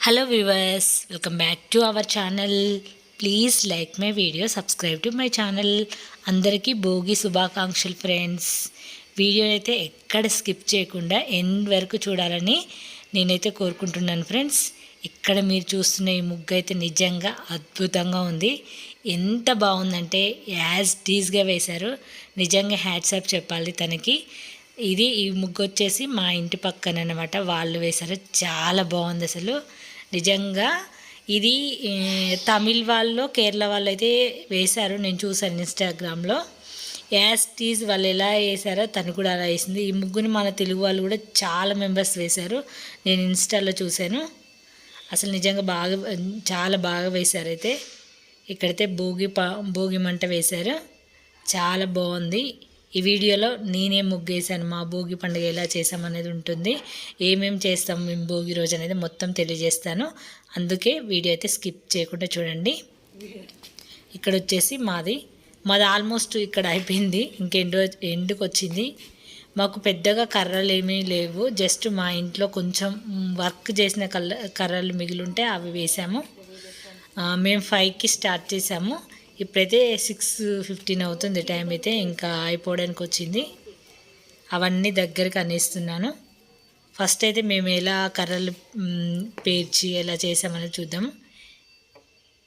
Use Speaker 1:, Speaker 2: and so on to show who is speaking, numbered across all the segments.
Speaker 1: Hello viewers, welcome back to our channel. Please like my video, subscribe to my channel. అందరికీ భోగి శుభాకాంక్షలు friends. Video అయితే ఎక్కడ skip చేయకుండా end వరకు చూడాలని నేనైతే కోరుకుంటున్నాను ఫ్రెండ్స్. ఇక్కడ మీరు చూస్తున్న ఈ ముగ్గు అయితే నిజంగా అద్భుతంగా ఉంది. ఎంత బాగుందంటే యాజ్ టీజ్గా వేశారు. నిజంగా హ్యాట్స్ ఆఫ్ చెప్పాలి తనకి. ఈ ముగ్గు వచ్చేసి మా ఇంటి పక్కన అనమాట, వాళ్ళు వేశారు. చాలా బాగుంది అసలు నిజంగా. ఇది తమిళ్ వాళ్ళు, కేరళ వాళ్ళు అయితే వేశారు. నేను చూసాను ఇన్స్టాగ్రామ్లో. యాజ్ టీజ్ వాళ్ళు ఎలా వేశారో తను కూడా అలా వేసింది. ఈ ముగ్గుని మన తెలుగు వాళ్ళు కూడా చాలా మెంబర్స్ వేశారు. నేను ఇన్స్టాలో చూశాను. అసలు నిజంగా చాలా బాగా వేశారు. అయితే ఇక్కడైతే భోగి మంట వేశారు. చాలా బాగుంది. ఈ వీడియోలో నేనేం ముగ్గేసాను, మా భోగి పండుగ ఎలా చేసామనేది ఉంటుంది. ఏమేం చేస్తాం మేము భోగి రోజు అనేది మొత్తం తెలియజేస్తాను. అందుకే వీడియో అయితే స్కిప్ చేయకుండా చూడండి. ఇక్కడ వచ్చేసి మాది ఆల్మోస్ట్ ఇక్కడ అయిపోయింది. ఎండుకు వచ్చింది. మాకు పెద్దగా కర్రలు ఏమీ లేవు. జస్ట్ మా ఇంట్లో కొంచెం వర్క్ చేసిన కర్రలు మిగిలింటే అవి వేసాము. మేము 5కి స్టార్ట్ చేసాము. ఇప్పుడైతే 6:15 అవుతుంది టైం. అయితే ఇంకా అయిపోవడానికి వచ్చింది. అవన్నీ దగ్గరికి అనేస్తున్నాను. ఫస్ట్ అయితే మేము ఎలా కర్రలు పేర్చి ఎలా చేసామని చూద్దాం.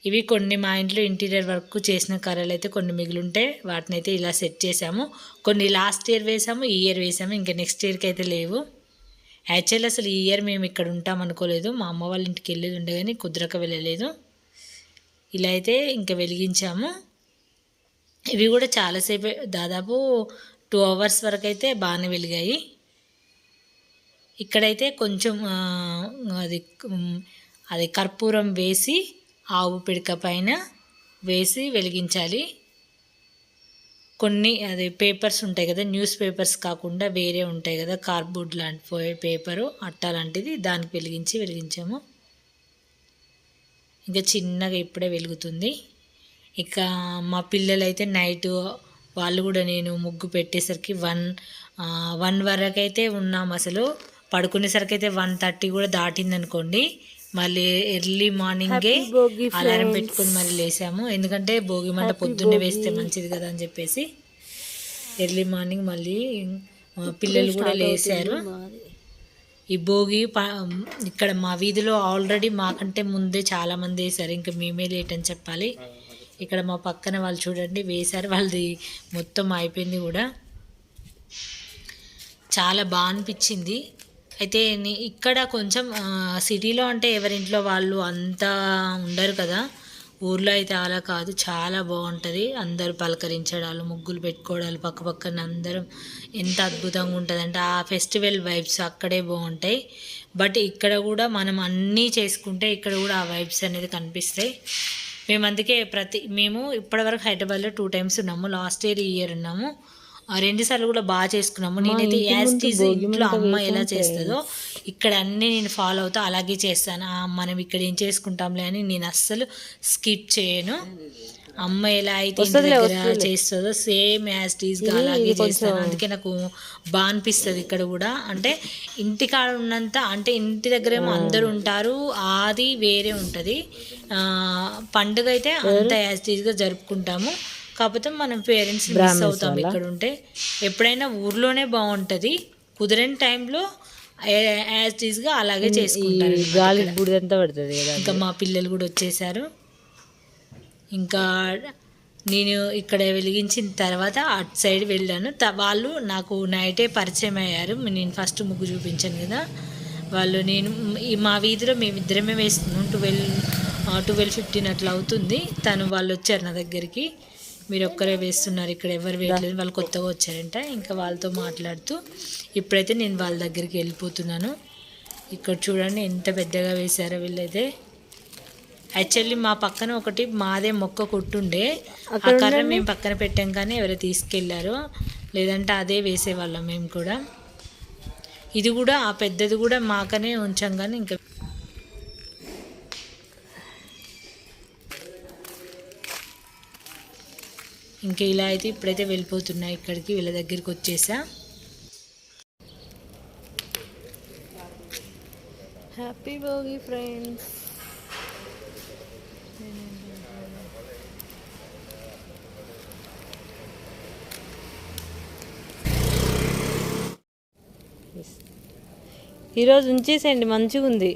Speaker 1: ఇవి కొన్ని మా ఇంట్లో ఇంటీరియర్ వర్క్ చేసిన కర్రలు అయితే కొన్ని మిగిలింటే వాటిని అయితే ఇలా సెట్ చేసాము. కొన్ని లాస్ట్ ఇయర్ వేసాము, ఈ ఇయర్ వేసాము. ఇంకా నెక్స్ట్ ఇయర్కి అయితే లేవు. యాక్చువల్లీ అసలు ఈ ఇయర్ మేము ఇక్కడ ఉంటాం అనుకోలేదు. మా అమ్మ వాళ్ళ ఇంటికి వెళ్ళేది ఉండే కానీ కుదరక వెళ్ళలేదు. ఇలా అయితే ఇంకా వెలిగించాము. ఇవి కూడా చాలాసేపు, దాదాపు 2 అవర్స్ వరకు అయితే బాగానే వెలిగాయి. ఇక్కడైతే కొంచెం అది కర్పూరం వేసి ఆవు పిడక పైన వేసి వెలిగించాలి. కొన్ని అది పేపర్స్ ఉంటాయి కదా, న్యూస్ పేపర్స్ కాకుండా వేరే ఉంటాయి కదా, కార్డ్బోర్డ్ లాంటి పేపరు అట్ట లాంటిది, దానికి వెలిగించాము. ఇంకా చిన్నగా ఇప్పుడే వెలుగుతుంది. ఇక మా పిల్లలైతే నైట్ వాళ్ళు కూడా నేను ముగ్గు పెట్టేసరికి 1 వరకు అయితే ఉన్నాం. అసలు పడుకునేసరికి అయితే 1:30 కూడా దాటింది అనుకోండి. మళ్ళీ ఎర్లీ మార్నింగే అలారం పెట్టుకొని మళ్ళీ లేసాము. ఎందుకంటే భోగి మంట పొద్దున్నే వేస్తే మంచిది కదా అని చెప్పేసి ఎర్లీ మార్నింగ్ మళ్ళీ పిల్లలు కూడా లేసారు. ఈ భోగి ఇక్కడ మా వీధిలో ఆల్రెడీ మాకంటే ముందే చాలామంది వేశారు. ఇంకా మేమే లేట్ అని చెప్పాలి. ఇక్కడ మా పక్కన వాళ్ళు చూడండి వేశారు. వాళ్ళది మొత్తం అయిపోయింది కూడా. చాలా బాగా అనిపించింది. అయితే ఇక్కడ కొంచెం సిటీలో అంటే ఎవరింట్లో వాళ్ళు అంతా ఉండరు కదా, ఊర్లో అయితే అలా కాదు, చాలా బాగుంటుంది. అందరూ పలకరించడాలు, ముగ్గులు పెట్టుకోవడాలు, పక్కన అందరం ఎంత అద్భుతంగా ఉంటుంది అంటే ఆ ఫెస్టివల్ వైబ్స్ అక్కడే బాగుంటాయి. బట్ ఇక్కడ కూడా మనం అన్నీ చేసుకుంటే ఇక్కడ కూడా ఆ వైబ్స్ అనేది కనిపిస్తాయి. మేము అందుకే మేము ఇప్పటివరకు హైదరాబాద్లో 2 టైమ్స్ ఉన్నాము. లాస్ట్ ఇయర్, ఈ ఇయర్ ఉన్నాము. 2 సార్లు కూడా బాగా చేసుకున్నాము. నేనైతే యాజ్ టీజ్ ఇంట్లో అమ్మ ఎలా చేస్తుందో ఇక్కడ అన్నీ నేను ఫాలో అవుతా అలాగే చేస్తాను. మనం ఇక్కడ ఏం చేసుకుంటాంలే అని నేను అస్సలు స్కిప్ చేయను. అమ్మ ఎలా అయితే ఇంటి దగ్గర చేస్తుందో సేమ్ యాజ్ టీజ్గా అలాగే చేస్తాను. అందుకే నాకు బాగా అనిపిస్తుంది. ఇక్కడ కూడా అంటే ఇంటికాడ ఉన్నంత, అంటే ఇంటి దగ్గర ఏమో అందరూ ఉంటారు, అది వేరే ఉంటుంది. పండుగ అయితే అంత యాజ్ టీజ్గా జరుపుకుంటాము. కాకపోతే మనం పేరెంట్స్ మిస్ అవుతాం ఇక్కడ ఉంటే. ఎప్పుడైనా ఊర్లోనే బాగుంటుంది. కుదిరిన టైంలో యాజ్ టీజ్గా అలాగే చేసుకుంటారు. ఇంకా మా పిల్లలు కూడా వచ్చేసారు. ఇంకా నేను ఇక్కడ వెలిగించిన తర్వాత అటు సైడ్ వెళ్ళాను. వాళ్ళు నాకు నైటే పరిచయం అయ్యారు. నేను ఫస్ట్ ముగ్గు చూపించాను కదా, వాళ్ళు మా వీధిలో మేమిద్దరమే వేస్తున్నాం. 12:15 అట్లా అవుతుంది. వాళ్ళు వచ్చారు నా దగ్గరికి. మీరు ఒక్కరే వేస్తున్నారు, ఇక్కడ ఎవరు వేయట్లేదు, వాళ్ళు కొత్తగా వచ్చారంట. ఇంకా వాళ్ళతో మాట్లాడుతూ ఇప్పుడైతే నేను వాళ్ళ దగ్గరికి వెళ్ళిపోతున్నాను. ఇక్కడ చూడండి ఎంత పెద్దగా వేశారో వీళ్ళైతే. యాక్చువల్లీ మా పక్కన ఒకటి మాదే మొక్క కొట్టుండే, ఆ కర్ర మేము పక్కన పెట్టాం కానీ ఎవరో తీసుకెళ్ళారు, లేదంటే అదే వేసేవాళ్ళం మేము కూడా. ఇది కూడా ఆ పెద్దది కూడా మాకనే ఉంచాం కానీ ఇంకా ఇలా అయితే ఇప్పుడైతే వెళ్ళిపోతున్నా. ఇక్కడికి వీళ్ళ దగ్గరికి వచ్చేసా. Happy Bhogi friends. ఈరోజు ఉంచేసేయండి, మంచిగా ఉంది.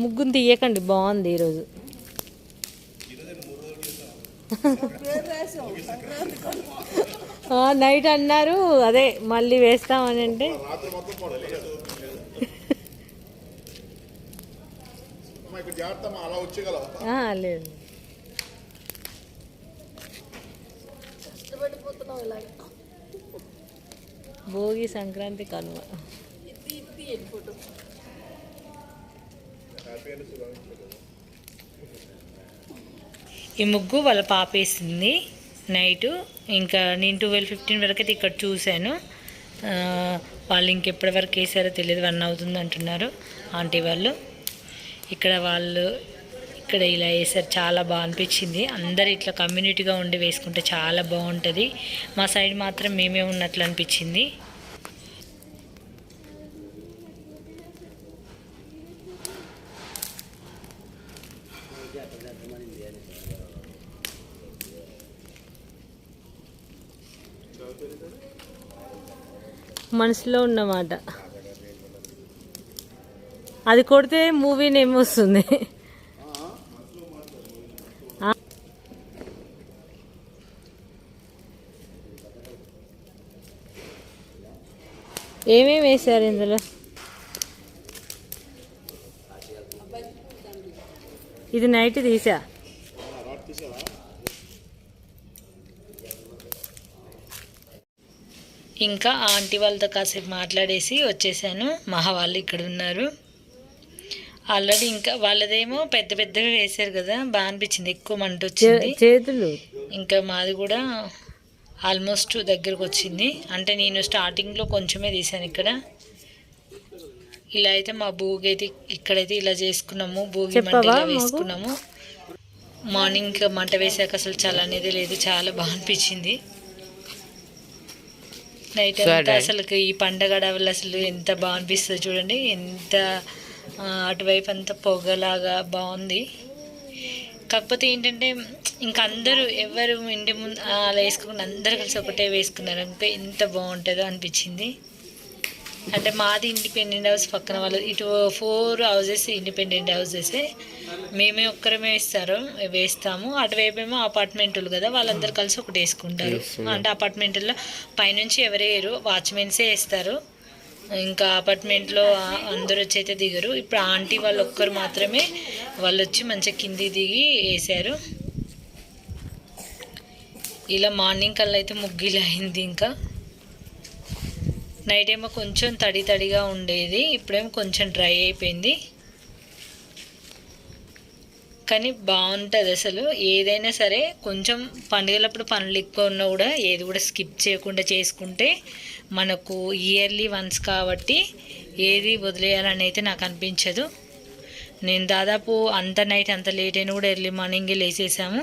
Speaker 1: ముగ్గును తీయకండి, బాగుంది ఈరోజు. నైట్ అన్నారు, అదే మళ్ళీ వేస్తామని అంటే లేదు. భోగి, సంక్రాంతి, కనుమ. ఈ ముగ్గు వాళ్ళ పాప వేసింది నైటు. ఇంకా నేను 12-15 వరకు అయితే ఇక్కడ చూశాను. వాళ్ళు ఇంకెప్పటి వరకు వేసారో తెలియదు, 1 అవుతుంది అంటున్నారు ఆంటీ వాళ్ళు. ఇక్కడ ఇలా వేసారు, చాలా బాగా అనిపించింది. అందరు ఇట్లా కమ్యూనిటీగా ఉండి వేసుకుంటే చాలా బాగుంటుంది. మా సైడ్ మాత్రం మేమే ఉన్నట్లు అనిపించింది. మనసులో ఉన్నమాట అది కొడితే మూవీ నేమ్ వస్తుంది. ఏమేమి వేశారు ఇందులో? ఇది నైట్ తీసా. ఇంకా ఆంటీ వాళ్ళతో కాసేపు మాట్లాడేసి వచ్చేసాను. మహా వాళ్ళు ఇక్కడ ఉన్నారు ఆల్రెడీ. ఇంకా వాళ్ళదేమో పెద్ద పెద్దవి వేశారు కదా, బాగా అనిపించింది, ఎక్కువ మంట వచ్చింది చేతులు. ఇంకా మాది కూడా ఆల్మోస్ట్ దగ్గరకు వచ్చింది. అంటే నేను స్టార్టింగ్లో కొంచెమే తీసాను ఇక్కడ. ఇలా అయితే మా భోగి అయితే ఇక్కడైతే ఇలా చేసుకున్నాము. భోగి మంట ఇలా వేసుకున్నాము. మార్నింగ్ మంట వేసాక అసలు చాలా అనేది లేదు, చాలా బాగా అనిపించింది. నైట్ అంతా అసలు ఈ పండగ వల్ల అసలు ఎంత బాగా అనిపిస్తుంది చూడండి. ఎంత అటువైపు అంతా పొగలాగా బాగుంది. కాకపోతే ఏంటంటే ఇంకా అందరూ ఎవరు ఇంటి ముందు అలా వేసుకోకుండా అందరు కలిసి ఒకటే వేసుకున్నారు. ఇంకా ఎంత బాగుంటుందో అనిపించింది. అంటే మాది ఇండిపెండెంట్ హౌస్, పక్కన వాళ్ళు ఇటు 4 హౌసెస్ ఇండిపెండెంట్ హౌసెసే. మేమే ఒక్కరమే వేస్తాము. అటువైపేమో అపార్ట్మెంట్లు కదా, వాళ్ళందరూ కలిసి ఒకటి వేసుకుంటారు. అంటే అపార్ట్మెంట్లో పైనుంచి ఎవరేరు, వాచ్మెన్సే వేస్తారు. ఇంకా అపార్ట్మెంట్లో అందరూ వచ్చి అయితే దిగరు. ఇప్పుడు ఆంటీ వాళ్ళు ఒక్కరు మాత్రమే వాళ్ళు వచ్చి మంచిగా కింది దిగి వేసారు. ఇలా మార్నింగ్ కల్లా అయితే ముగ్గులు అయింది. ఇంకా నైట్ ఏమో కొంచెం తడిగా ఉండేది, ఇప్పుడేమో కొంచెం డ్రై అయిపోయింది. కానీ బాగుంటుంది అసలు. ఏదైనా సరే కొంచెం పండుగలప్పుడు పనులు ఎక్కువ ఉన్నా కూడా ఏది కూడా స్కిప్ చేయకుండా చేసుకుంటే మనకు ఇయర్లీ వన్స్ కాబట్టి ఏది వదిలేయాలని అయితే నాకు అనిపించదు. నేను దాదాపు అంత నైట్ అంత లేట్ అయినా కూడా ఎర్లీ మార్నింగే లేచేసాము.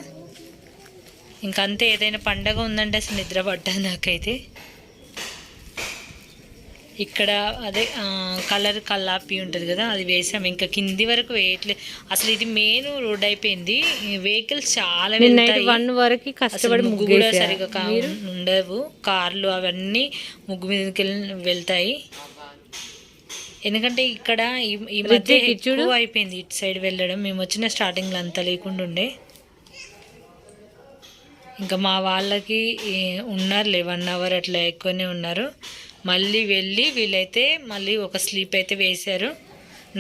Speaker 1: ఇంకంతే, ఏదైనా పండగ ఉందంటే అసలు నిద్ర పడ్డాను నాకైతే. ఇక్కడ అదే కల్లాపి ఉంటుంది కదా, అది వేసాం. ఇంకా కింది వరకు వేయట్లేదు అసలు. ఇది మెయిన్ రోడ్ అయిపోయింది, వెహికల్స్ చాలా వెళ్తాయి. 1 వరకు కష్టపడి ముగ్గు కూడా సరిగా ఉండవు. కార్లు అవన్నీ ముగ్గు మీదకి వెళ్తాయి. ఎందుకంటే ఇక్కడ ఈ మధ్య ఎక్కువ అయిపోయింది ఇటు సైడ్ వెళ్ళడం. మేము వచ్చిన స్టార్టింగ్లో అంత లేకుండా ఉండే. ఇంకా మా వాళ్ళకి ఉన్నారులే 1 అవర్ అట్లా ఎక్కువనే ఉన్నారు. మళ్ళీ వెళ్ళి వీళ్ళైతే మళ్ళీ ఒక స్లీప్ అయితే వేశారు.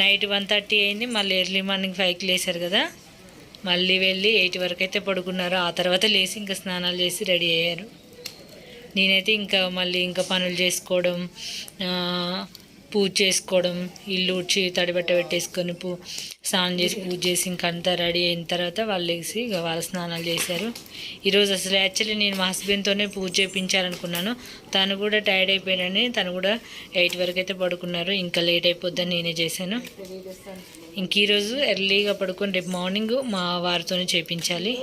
Speaker 1: నైట్ 1:30 అయింది, మళ్ళీ ఎర్లీ మార్నింగ్ 5కి లేసారు కదా. మళ్ళీ వెళ్ళి 8 వరకు అయితే పడుకున్నారు. ఆ తర్వాత లేచి ఇంకా స్నానాలు చేసి రెడీ అయ్యారు. నేనైతే ఇంకా మళ్ళీ ఇంకా పనులు చేసుకోవడం, పూజ చేసుకోవడం, ఇల్లు ఊడ్చి తడిబట్ట పెట్టేసుకొని స్నానం చేసి పూజ చేసి ఇంకంతా రెడీ అయిన తర్వాత వాళ్ళు లేచి ఇక వాళ్ళ స్నానాలు చేశారు. ఈరోజు అసలు యాక్చువల్లీ నేను మా హస్బెండ్తోనే పూజ చేయించాలనుకున్నాను. తను కూడా టైర్డ్ అయిపోయాడని తను కూడా 8 వరకు అయితే పడుకున్నారు. ఇంకా లేట్ అయిపోద్దని నేనే చేశాను. ఇంక ఈరోజు ఎర్లీగా పడుకొని రేపు మార్నింగ్ మా వారితోనే చేయించాలి.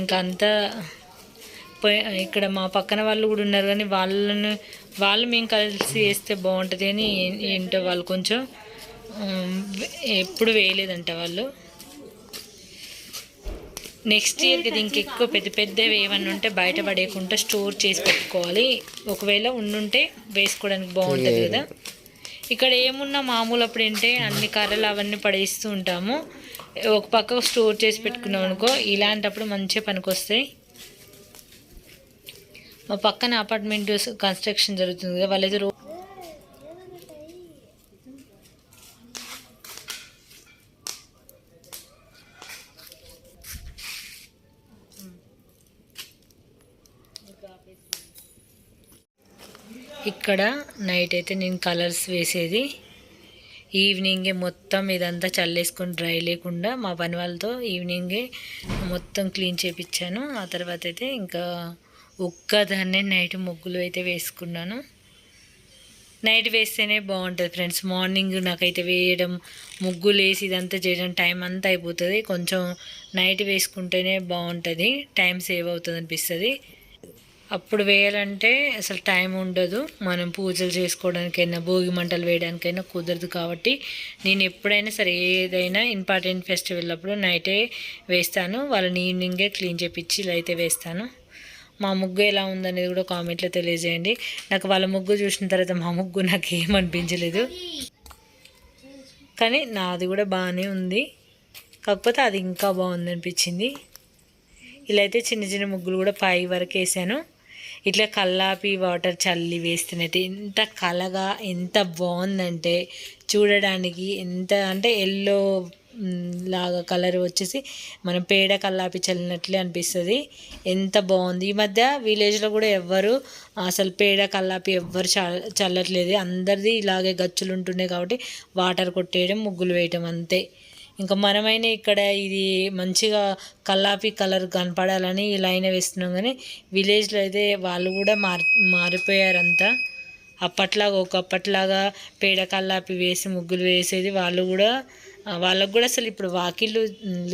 Speaker 1: ఇంకా అంతా ఇక్కడ మా పక్కన వాళ్ళు కూడా ఉన్నారు, కానీ వాళ్ళు మేము కలిసి వేస్తే బాగుంటుంది అని ఏంటో వాళ్ళు కొంచెం ఎప్పుడు వేయలేదంట వాళ్ళు. నెక్స్ట్ ఇయర్కి దీనికి ఎక్కువ పెద్ద పెద్దవి ఏమన్నా ఉంటే బయట పడేయకుండా స్టోర్ చేసి పెట్టుకోవాలి. ఒకవేళ ఉండుంటే వేసుకోవడానికి బాగుంటుంది కదా. ఇక్కడ ఏమున్నా మామూలు అప్పుడు ఏంటంటే అన్ని కర్రలు అవన్నీ పడేస్తూ ఉంటాము. ఒక పక్క స్టోర్ చేసి పెట్టుకున్నాం అనుకో, ఇలాంటప్పుడు మంచిగా పనికొస్తాయి. మా పక్కన అపార్ట్మెంట్ కన్స్ట్రక్షన్ జరుగుతుంది కదా, వాళ్ళైతే ఇక్కడ నైట్ అయితే నేను కలర్స్ వేసేది, ఈవినింగే మొత్తం ఇదంతా చల్లేసుకొని డ్రై లేకుండా మా పని వాళ్ళతో ఈవినింగే మొత్తం క్లీన్ చేయించాను. ఆ తర్వాత అయితే ఇంకా ఒక్కదాన్నే నైట్ ముగ్గులు అయితే వేసుకున్నాను. నైట్ వేస్తేనే బాగుంటుంది ఫ్రెండ్స్. మార్నింగ్ నాకైతే వేయడం, ముగ్గులు వేసి ఇదంతా చేయడం టైం అంతా అయిపోతుంది. కొంచెం నైట్ వేసుకుంటేనే బాగుంటుంది, టైం సేవ్ అవుతుంది అనిపిస్తుంది. అప్పుడు వేయాలంటే అసలు టైం ఉండదు, మనం పూజలు చేసుకోవడానికైనా భోగి మంటలు వేయడానికైనా కుదరదు. కాబట్టి నేను ఎప్పుడైనా సరే ఏదైనా ఇంపార్టెంట్ ఫెస్టివల్ అప్పుడు నైటే వేస్తాను. వాళ్ళని ఈవినింగే క్లీన్ చేపించి ఇలా అయితే వేస్తాను. మా ముగ్గు ఎలా ఉందనేది కూడా కామెంట్లో తెలియజేయండి. నాకు వాళ్ళ ముగ్గు చూసిన తర్వాత మా ముగ్గు నాకు ఏమనిపించలేదు, కానీ నాది కూడా బాగానే ఉంది. కాకపోతే అది ఇంకా బాగుంది అనిపించింది. ఇలా అయితే చిన్న చిన్న ముగ్గులు కూడా పై వరకు వేసాను. ఇట్లా కల్లాపి వాటర్ చల్లి వేస్తున్నట్టు ఎంత కలగా ఎంత బాగుందంటే చూడడానికి, ఎంత అంటే ఎల్లో లాగా కలర్ వచ్చేసి మనం పేడ కల్లాపి చల్లినట్లే అనిపిస్తుంది. ఎంత బాగుంది. ఈ మధ్య విలేజ్లో కూడా ఎవ్వరు అసలు పేడ కల్లాపి ఎవ్వరు చల్లట్లేదు. అందరిది ఇలాగే గచ్చులు ఉంటున్నాయి కాబట్టి వాటర్ కొట్టేయడం, ముగ్గులు వేయడం అంతే. ఇంకా మనమైనా ఇక్కడ ఇది మంచిగా కల్లాపి కలర్ కనపడాలని ఇలా అయినా వేస్తున్నాం, కానీ విలేజ్లో అయితే వాళ్ళు కూడా మారిపోయారంతా. ఒకప్పట్లాగా పేడ కల్లాపి వేసి ముగ్గులు వేసేది వాళ్ళకు కూడా అసలు ఇప్పుడు వాకిళ్ళు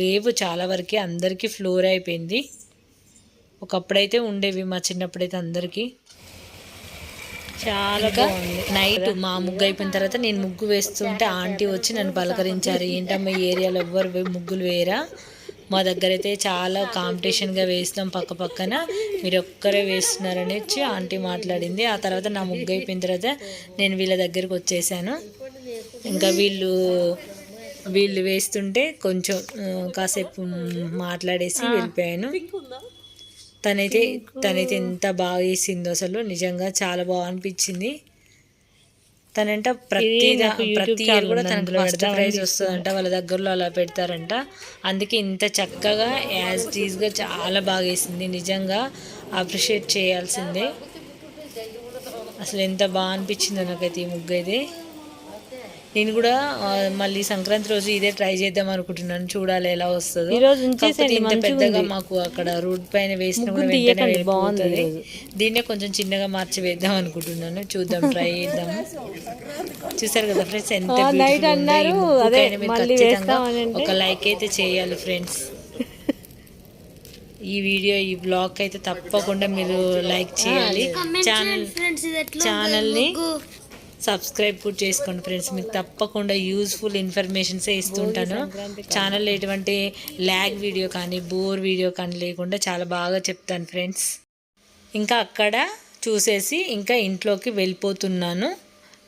Speaker 1: లేవు చాలా వరకు, అందరికీ ఫ్లోర్ అయిపోయింది. ఒకప్పుడైతే ఉండేవి మా చిన్నప్పుడైతే అందరికీ. చాలా బాగుంది. నైట్ మా ముగ్గు అయిపోయిన తర్వాత నేను ముగ్గు వేస్తుంటే ఆంటీ వచ్చి నన్ను పలకరించారు, ఏంటమ్మా ఈ ఏరియాలో ఎవ్వరు ముగ్గులు వేయరా, మా దగ్గర అయితే చాలా కాంపిటీషన్గా వేస్తాం పక్క పక్కన, మీరు ఒక్కరే వేస్తున్నారని వచ్చి ఆంటీ మాట్లాడింది. ఆ తర్వాత నా ముగ్గు అయిపోయిన తర్వాత నేను వీళ్ళ దగ్గరికి వచ్చేసాను. ఇంకా వీళ్ళు వేస్తుంటే కొంచెం కాసేపు మాట్లాడేసి వెళ్ళిపోయాను. తనైతే ఎంత బాగా వేసిందో అసలు నిజంగా చాలా బాగా అనిపించింది. తనంట ప్రతి ఇయర్ కూడా తనకు ఫస్ట్ ప్రైజ్ వస్తుందంట, వాళ్ళ దగ్గరలో అలా పెడతారంట. అందుకే ఇంత చక్కగా యాజ్ ఇట్ ఈజ్గా చాలా బాగా వేసింది. నిజంగా అప్రిషియేట్ చేయాల్సిందే. అసలు ఎంత బాగా అనిపించిందో నాకైతే ఈ ముగ్గు అయితే. నేను కూడా మళ్ళీ సంక్రాంతి రోజు ఇదే ట్రై చేద్దాం అనుకుంటున్నాను, చూడాలి ఎలా వస్తుందో. ఇంత పెద్దగా మాకు అక్కడ రోడ్ పైన వేసిన బాగుంటుంది, దీన్నే కొంచెం చిన్నగా మార్చి వేద్దాం అనుకుంటున్నాను. చూద్దాం, ట్రై చేద్దాం. చూసారు కదా ఫ్రెండ్స్ ఎంత ఖచ్చితంగా ఒక లైక్ అయితే చేయాలి ఫ్రెండ్స్. ఈ వీడియో ఈ బ్లాగ్ అయితే తప్పకుండా మీరు లైక్ చేయాలి. ఛానల్ని సబ్స్క్రైబ్ కూడా చేసుకోండి ఫ్రెండ్స్. మీకు తప్పకుండా యూజ్ఫుల్ ఇన్ఫర్మేషన్సే ఇస్తుంటాను. ఛానల్లో ఎటువంటి ల్యాగ్ వీడియో కానీ బోర్ వీడియో కానీ లేకుండా చాలా బాగా చెప్తాను ఫ్రెండ్స్. ఇంకా అక్కడ చూసేసి ఇంకా ఇంట్లోకి వెళ్ళిపోతున్నాను.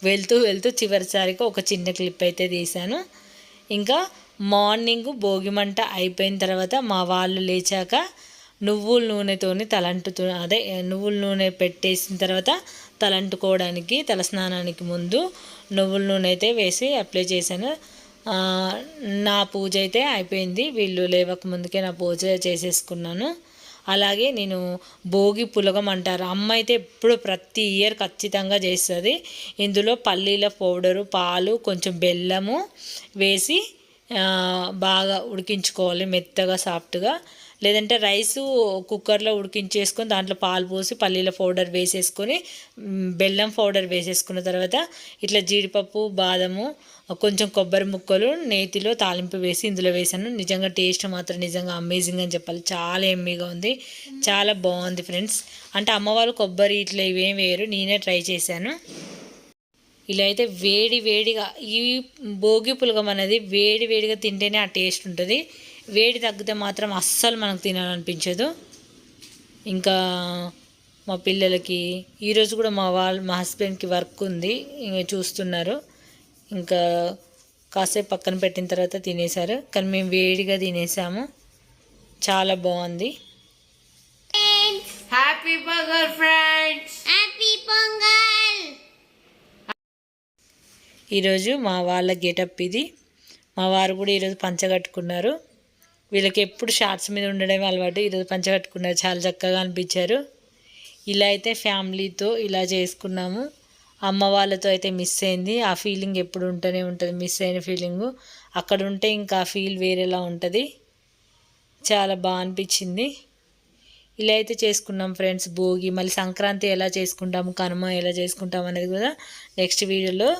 Speaker 1: వెళ్తూ చివరిసారిగా ఒక చిన్న క్లిప్ అయితే తీశాను. ఇంకా మార్నింగ్ భోగిమంట అయిపోయిన తర్వాత మా వాళ్ళు లేచాక నువ్వుల నూనెతోని నువ్వుల నూనె పెట్టేసిన తర్వాత తలంటుకోవడానికి తలస్నానానికి ముందు నువ్వుల నూనె అయితే వేసి అప్లై చేశాను. నా పూజ అయితే అయిపోయింది. వీళ్ళు లేవక ముందుకే నా పూజ చేసేసుకున్నాను. అలాగే నేను భోగి పులగం అంటారు, అమ్మ అయితే ఎప్పుడు ప్రతి ఇయర్ ఖచ్చితంగా చేస్తుంది. ఇందులో పల్లీల పౌడరు, పాలు, కొంచెం బెల్లము వేసి బాగా ఉడికించుకోవాలి మెత్తగా సాఫ్ట్గా. లేదంటే రైసు కుక్కర్లో ఉడికించేసుకొని దాంట్లో పాలు పోసి పల్లీల పౌడర్ వేసేసుకొని బెల్లం పౌడర్ వేసేసుకున్న తర్వాత ఇట్లా జీడిపప్పు బాదము కొంచెం కొబ్బరి ముక్కలు నేతిలో తాలింపు వేసి ఇందులో వేసాను. నిజంగా టేస్ట్ మాత్రం నిజంగా అమేజింగ్ అని చెప్పాలి. చాలా ఎమ్మీగా ఉంది, చాలా బాగుంది ఫ్రెండ్స్. అంటే అమ్మవాళ్ళు కొబ్బరి ఇట్లా ఇవేం వేయరు, నేనే ట్రై చేశాను. ఇలా అయితే వేడి వేడిగా ఈ భోగి పులగం అనేది వేడి వేడిగా తింటేనే ఆ టేస్ట్ ఉంటుంది. వేడి తగ్గితే మాత్రం అస్సలు మనకు తినాలనిపించదు. ఇంకా మా పిల్లలకి ఈరోజు కూడా మా హస్బెండ్కి వర్క్ ఉంది, ఇంకా చూస్తున్నారు. ఇంకా కాసేపు పక్కన పెట్టిన తర్వాత తినేశారు, కానీ మేము వేడిగా తినేసాము. చాలా బాగుంది.
Speaker 2: Happy pongal friends, happy pongal.
Speaker 1: ఈరోజు మా వాళ్ళ గెటప్ ఇది. మా వారు కూడా ఈరోజు పంచ కట్టుకున్నారు. వీళ్ళకి ఎప్పుడు షార్ట్స్ మీద ఉండడమే అలవాటు, ఈరోజు పంచ కట్టుకున్నారు, చాలా చక్కగా అనిపించారు. ఇలా అయితే ఫ్యామిలీతో ఇలా చేసుకున్నాము. అమ్మ వాళ్ళతో అయితే మిస్ అయింది. ఆ ఫీలింగ్ ఎప్పుడు ఉంటూనే ఉంటుంది, మిస్ అయిన ఫీలింగు. అక్కడ ఉంటే ఇంకా ఆ ఫీల్ వేరేలా ఉంటుంది. చాలా బాగా అనిపించింది. ఇలా అయితే చేసుకున్నాం ఫ్రెండ్స్ భోగి. మళ్ళీ సంక్రాంతి ఎలా చేసుకుంటాము, కనుమ ఎలా చేసుకుంటాం అనేది కూడా నెక్స్ట్ వీడియోలో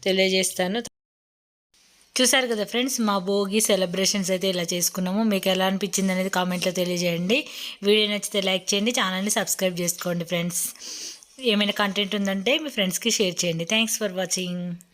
Speaker 1: తెలియజేస్తాను. చూసారు కదా ఫ్రెండ్స్, మా భోగి సెలబ్రేషన్స్ అయితే ఇలా చేసుకున్నాము. మీకు ఎలా అనిపించింది అనేది కామెంట్లో తెలియజేయండి. వీడియో నచ్చితే లైక్ చేయండి, ఛానల్ని సబ్స్క్రైబ్ చేసుకోండి ఫ్రెండ్స్. ఏమైనా కంటెంట్ ఉందంటే మీ ఫ్రెండ్స్కి షేర్ చేయండి. Thanks for watching.